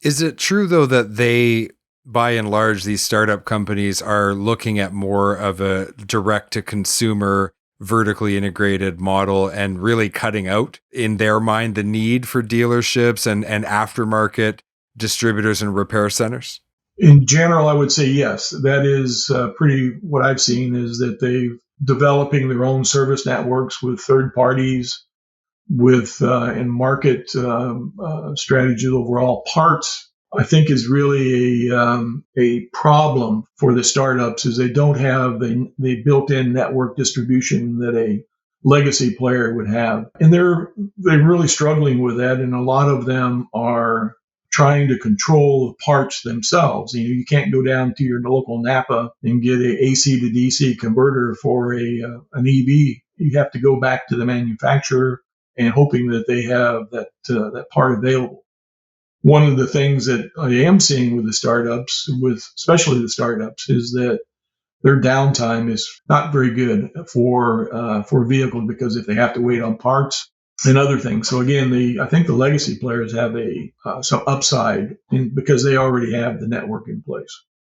Is it true, though, that they, by and large, these startup companies are looking at more of a direct to consumer, vertically integrated model and really cutting out, in their mind, the need for dealerships and aftermarket distributors and repair centers? In general, I would say yes. That is pretty what I've seen is that they developing their own service networks with third parties, with and market strategies overall. Parts, I think, is really a problem for the startups is they don't have the built-in network distribution that a legacy player would have, and they're really struggling with that. And a lot of them are trying to control the parts themselves. You can't go down to your local Napa and get a AC to DC converter for an EV. You have to go back to the manufacturer and hoping that they have that part available. One of the things that I am seeing with the startups, with especially the startups, is that their downtime is not very good for vehicles because if they have to wait on parts and other things. So again, I think the legacy players have some upside because they already have the network in place.